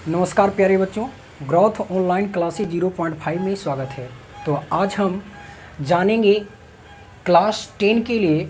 नमस्कार प्यारे बच्चों, ग्रोथ ऑनलाइन क्लासेस 0.5 में स्वागत है। तो आज हम जानेंगे क्लास 10 के लिए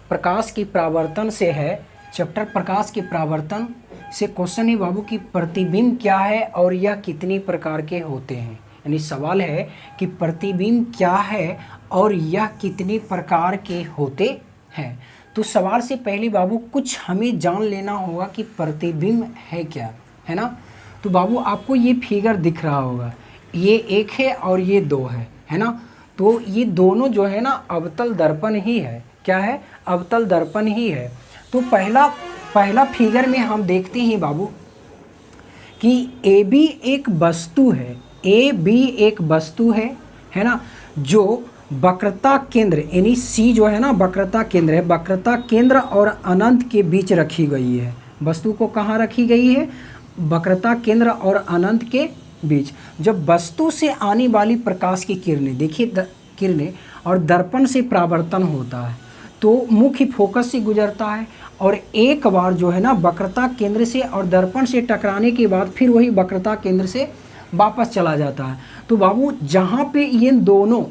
प्रकाश की परावर्तन से है चैप्टर प्रकाश के परावर्तन से क्वेश्चन है बाबू कि प्रतिबिंब क्या है और यह कितने प्रकार के होते हैं। यानी सवाल है कि प्रतिबिंब क्या है और यह कितने प्रकार के होते हैं। तो सवाल से पहले बाबू कुछ हमें जान लेना होगा कि प्रतिबिंब है क्या, है ना। तो बाबू आपको ये फिगर दिख रहा होगा, ये एक है और ये दो है ना। तो ये दोनों जो है ना अवतल दर्पण ही है। क्या है? अवतल दर्पण ही है। तो पहला फिगर में हम देखते हैं बाबू कि ए बी एक वस्तु है, ए बी एक वस्तु है ना, जो वक्रता केंद्र यानी सी जो है ना वक्रता केंद्र है, वक्रता केंद्र और अनंत के बीच रखी गई है। वस्तु को कहाँ रखी गई है? वक्रता केंद्र और अनंत के बीच। जब वस्तु से आने वाली प्रकाश की किरणें, देखिए किरणें और दर्पण से परावर्तन होता है तो मुख्य फोकस से गुजरता है और एक बार जो है ना वक्रता केंद्र से और दर्पण से टकराने के बाद फिर वही वक्रता केंद्र से वापस चला जाता है। तो बाबू जहाँ पे ये दोनों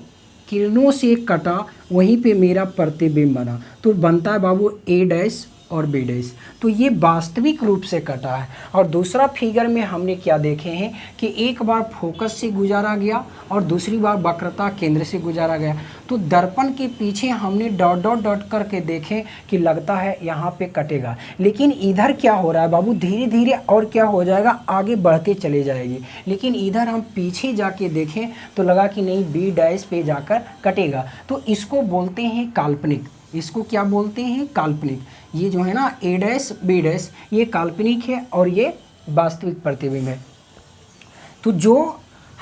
किरणों से कटा वहीं पे मेरा प्रतिबिंब बना, तो बनता है बाबू ए डैश और बी डैश। तो ये वास्तविक रूप से कटा है। और दूसरा फिगर में हमने क्या देखे हैं कि एक बार फोकस से गुजारा गया और दूसरी बार वक्रता केंद्र से गुजारा गया। तो दर्पण के पीछे हमने डॉट डॉट डॉट करके देखें कि लगता है यहाँ पे कटेगा, लेकिन इधर क्या हो रहा है बाबू, धीरे धीरे और क्या हो जाएगा, आगे बढ़ते चले जाएगी। लेकिन इधर हम पीछे जाके देखें तो लगा कि नहीं, बी डैश पे जाकर कटेगा। तो इसको बोलते हैं काल्पनिक। इसको क्या बोलते हैं? काल्पनिक। ये जो है ना ए डैश बी डैश ये काल्पनिक है और ये वास्तविक प्रतिबिंब है। तो जो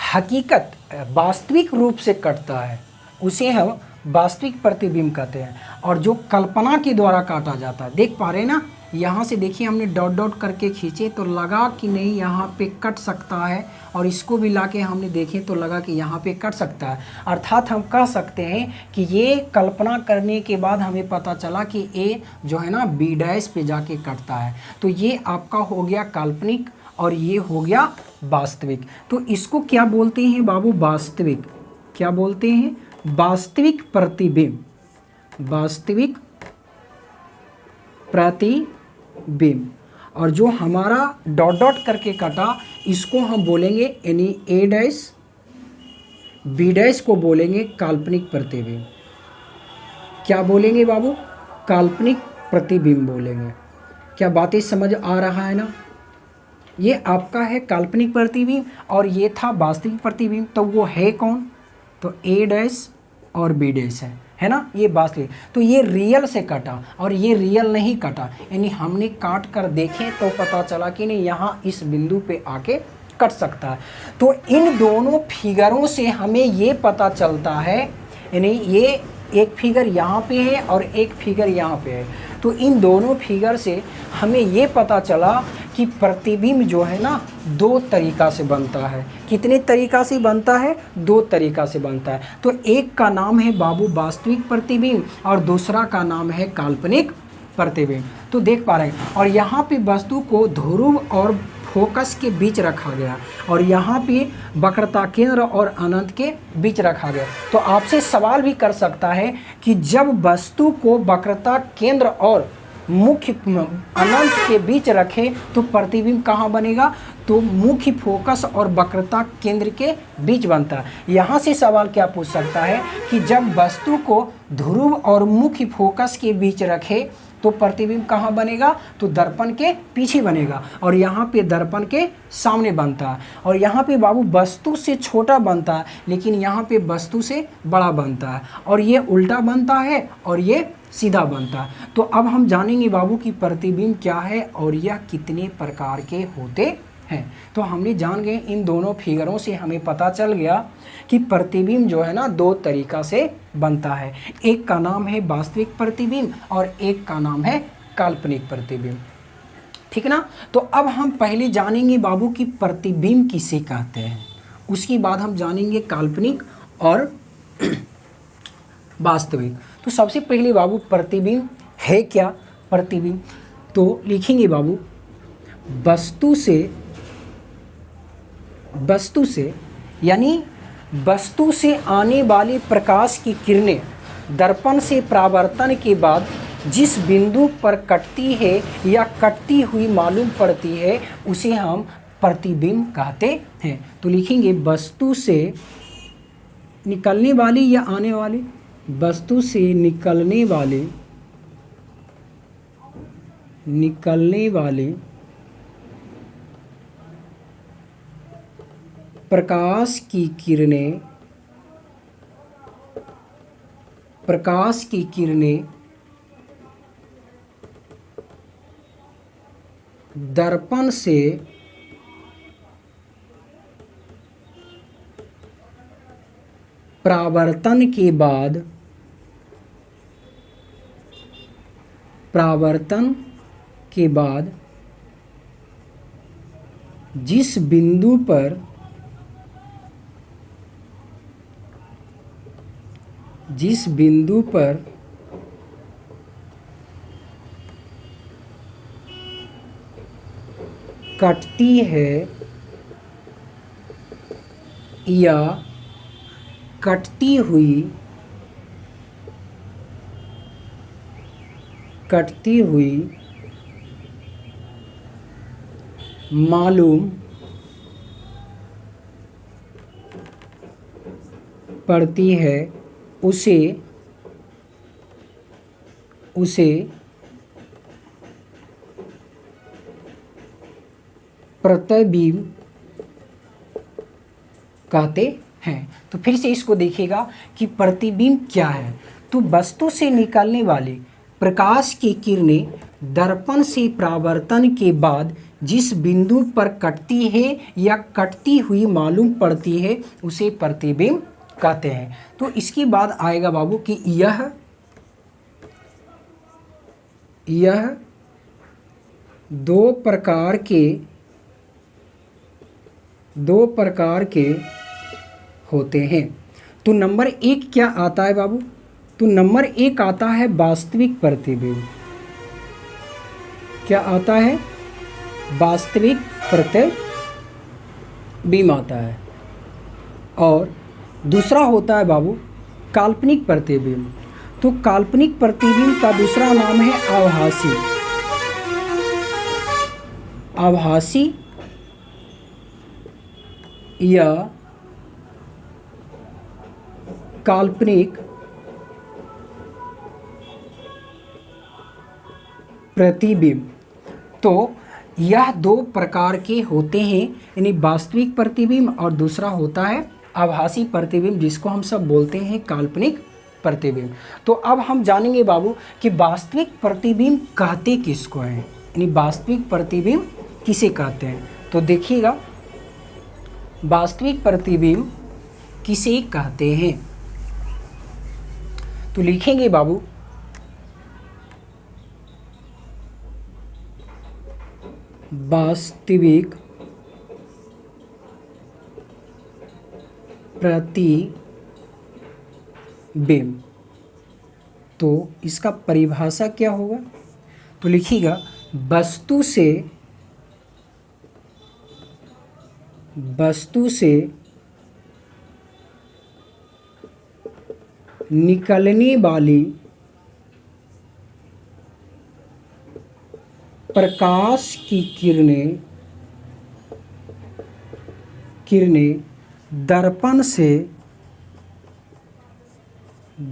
हकीकत वास्तविक रूप से कटता है उसे हम वास्तविक प्रतिबिंब कहते हैं, और जो कल्पना के द्वारा काटा जाता है, देख पा रहे हैं ना, यहाँ से देखिए हमने डॉट डॉट करके खींचे तो लगा कि नहीं यहाँ पे कट सकता है, और इसको भी लाके हमने देखे तो लगा कि यहाँ पे कट सकता है। अर्थात हम कह सकते हैं कि ये कल्पना करने के बाद हमें पता चला कि ए जो है ना बी डैश पे जाके कटता है। तो ये आपका हो गया काल्पनिक और ये हो गया वास्तविक। तो इसको क्या बोलते हैं बाबू? वास्तविक। क्या बोलते हैं? वास्तविक प्रतिबिंब। वास्तविक प्रतिबिंब। और जो हमारा डॉट डॉट करके कटा इसको हम बोलेंगे यानी ए डैश बी डैश को बोलेंगे काल्पनिक प्रतिबिंब। क्या बोलेंगे बाबू? काल्पनिक प्रतिबिंब बोलेंगे। क्या बातें समझ आ रहा है ना? ये आपका है काल्पनिक प्रतिबिंब और ये था वास्तविक प्रतिबिंब। तो वो है कौन? तो ए डैश और बी डैश है ना, ये वास्तविक। तो ये रियल से कटा और ये रियल नहीं कटा, यानी हमने काट कर देखे तो पता चला कि नहीं यहाँ इस बिंदु पे आके कट सकता है। तो इन दोनों फिगरों से हमें ये पता चलता है, यानी ये एक फिगर यहाँ पे है और एक फिगर यहाँ पे है। तो इन दोनों फिगर से हमें ये पता चला कि प्रतिबिंब जो है ना दो तरीका से बनता है। कितने तरीका से बनता है? दो तरीका से बनता है। तो एक का नाम है बाबू वास्तविक प्रतिबिंब और दूसरा का नाम है काल्पनिक प्रतिबिंब। तो देख पा रहे हैं, और यहाँ पे वस्तु को ध्रुव और फोकस के बीच रखा गया और यहाँ पे वक्रता केंद्र और अनंत के बीच रखा गया। तो आपसे सवाल भी कर सकता है कि जब वस्तु को वक्रता केंद्र और मुख्य अनंत के बीच रखें तो प्रतिबिंब कहाँ बनेगा? तो मुख्य फोकस और वक्रता केंद्र के बीच बनता है। यहाँ से सवाल क्या पूछ सकता है कि जब वस्तु को ध्रुव और मुख्य फोकस के बीच रखे तो प्रतिबिंब कहाँ बनेगा? तो दर्पण के पीछे बनेगा और यहाँ पे दर्पण के सामने बनता है। और यहाँ पे बाबू वस्तु से छोटा बनता है लेकिन यहाँ पे वस्तु से बड़ा बनता है, और ये उल्टा बनता है और ये सीधा बनता है। तो अब हम जानेंगे बाबू कि प्रतिबिंब क्या है और यह कितने प्रकार के होते हैं। तो हमने जान गए, इन दोनों फिगरों से हमें पता चल गया कि प्रतिबिंब जो है ना दो तरीका से बनता है। एक का नाम है वास्तविक प्रतिबिंब और एक का नाम है काल्पनिक प्रतिबिंब। ठीक ना? तो अब हम पहले जानेंगे बाबू कि प्रतिबिंब किसे कहते हैं, उसके बाद हम जानेंगे काल्पनिक और वास्तविक। तो सबसे पहले बाबू प्रतिबिंब है क्या? प्रतिबिंब तो लिखेंगे बाबू वस्तु से वस्तु से, यानी वस्तु से आने वाले प्रकाश की किरणें दर्पण से परावर्तन के बाद जिस बिंदु पर कटती है या कटती हुई मालूम पड़ती है उसे हम प्रतिबिंब कहते हैं। तो लिखेंगे वस्तु से निकलने वाली या आने वाली, वस्तु से निकलने वाले प्रकाश की किरणें दर्पण से परावर्तन के बाद जिस बिंदु पर कटती है या कटती हुई मालूम पड़ती है उसे प्रतिबिंब कहते हैं। तो फिर से इसको देखिएगा कि प्रतिबिंब क्या है। तो वस्तु से निकलने वाले प्रकाश की किरणें दर्पण से परावर्तन के बाद जिस बिंदु पर कटती है या कटती हुई मालूम पड़ती है उसे प्रतिबिंब कहते हैं। तो इसके बाद आएगा बाबू कि यह दो प्रकार के होते हैं। तो नंबर 1 क्या आता है बाबू? तो नंबर 1 आता है वास्तविक प्रतिबिंब। क्या आता है? वास्तविक प्रतिबिंब आता है। और दूसरा होता है बाबू काल्पनिक प्रतिबिंब। तो काल्पनिक प्रतिबिंब का दूसरा नाम है आभासी या काल्पनिक प्रतिबिंब। तो यह दो प्रकार के होते हैं, यानी वास्तविक प्रतिबिंब और दूसरा होता है आभासी प्रतिबिंब, जिसको हम सब बोलते हैं काल्पनिक प्रतिबिंब। तो अब हम जानेंगे बाबू कि वास्तविक प्रतिबिंब कहते किसको हैं, यानी वास्तविक प्रतिबिंब किसे कहते हैं। तो देखिएगा वास्तविक प्रतिबिंब किसे कहते हैं। तो लिखेंगे बाबू वास्तविक प्रतिबिंब। तो इसका परिभाषा क्या होगा? तो लिखिएगा वस्तु से निकलने वाली प्रकाश की किरणें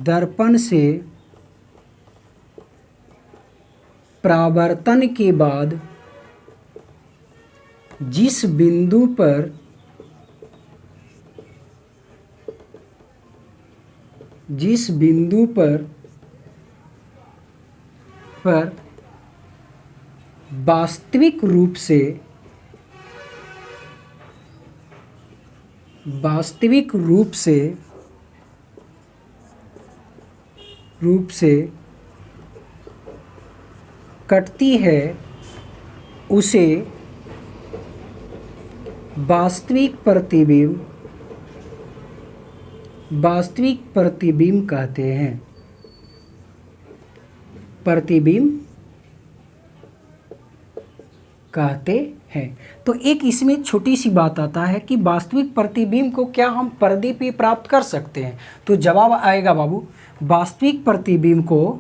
दर्पण से परावर्तन के बाद जिस बिंदु पर वास्तविक रूप से कटती है उसे वास्तविक प्रतिबिंब कहते हैं। प्रतिबिंब कहते हैं। तो एक इसमें छोटी सी बात आता है कि वास्तविक प्रतिबिंब को क्या हम पर्दे पे प्राप्त कर सकते हैं? तो जवाब आएगा बाबू, वास्तविक प्रतिबिंब को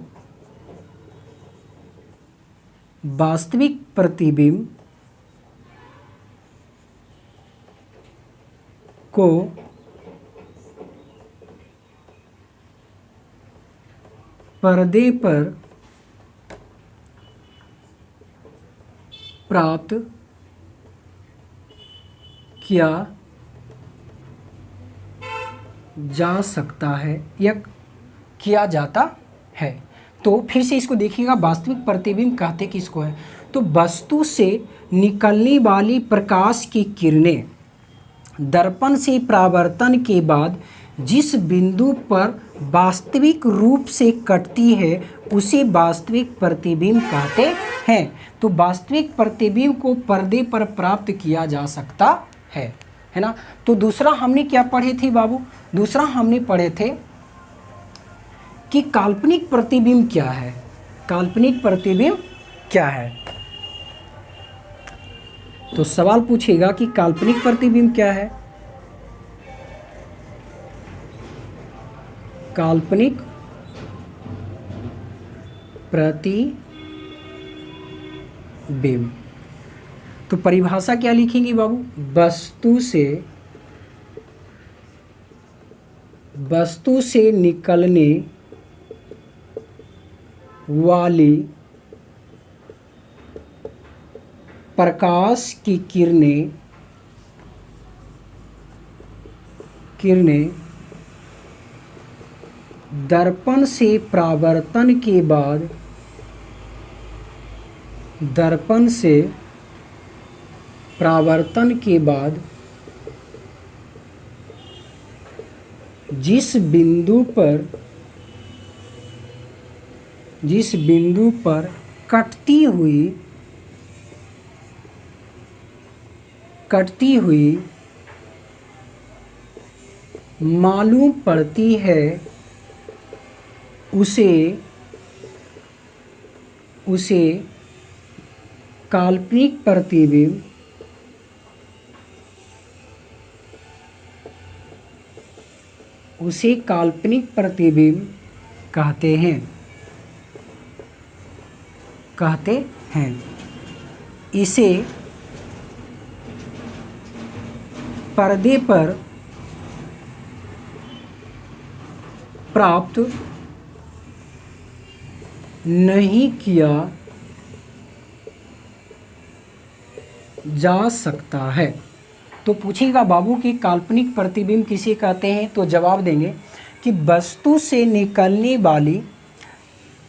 पर्दे पर प्राप्त किया जा सकता है या किया जाता है। तो फिर से इसको देखिएगा, वास्तविक प्रतिबिंब कहते किसको है? तो वस्तु से निकलने वाली प्रकाश की किरणें दर्पण से परावर्तन के बाद जिस बिंदु पर वास्तविक रूप से कटती है उसे वास्तविक प्रतिबिंब कहते हैं। तो वास्तविक प्रतिबिंब को पर्दे पर प्राप्त किया जा सकता है ना। तो दूसरा हमने क्या पढ़े थे बाबू? दूसरा हमने पढ़े थे कि काल्पनिक प्रतिबिंब क्या है। काल्पनिक प्रतिबिंब क्या है? तो सवाल पूछेगा कि काल्पनिक प्रतिबिंब क्या है? काल्पनिक प्रतिबिंब, तो परिभाषा क्या लिखेंगे बाबू? वस्तु से निकलने वाली प्रकाश की किरणें दर्पण से परावर्तन के बाद जिस बिंदु पर कटती हुई मालूम पड़ती है उसे काल्पनिक प्रतिबिंब कहते हैं। इसे पर्दे पर प्राप्त नहीं किया जा सकता है। तो पूछेगा बाबू कि काल्पनिक प्रतिबिंब किसे कहते हैं? तो जवाब देंगे कि वस्तु से निकलने वाली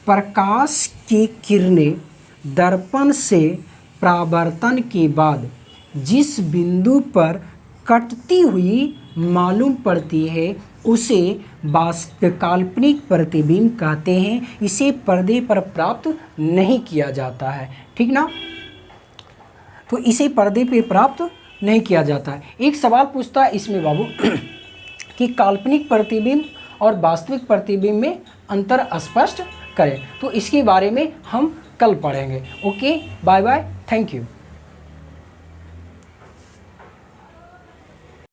प्रकाश की किरणें दर्पण से परावर्तन के बाद जिस बिंदु पर कटती हुई मालूम पड़ती है उसे काल्पनिक प्रतिबिंब कहते हैं। इसे पर्दे पर प्राप्त नहीं किया जाता है, ठीक ना। तो इसे पर्दे पे प्राप्त नहीं किया जाता है। एक सवाल पूछता है इसमें बाबू कि काल्पनिक प्रतिबिंब और वास्तविक प्रतिबिंब में अंतर स्पष्ट करें। तो इसके बारे में हम कल पढ़ेंगे। Okay, bye bye, thank you.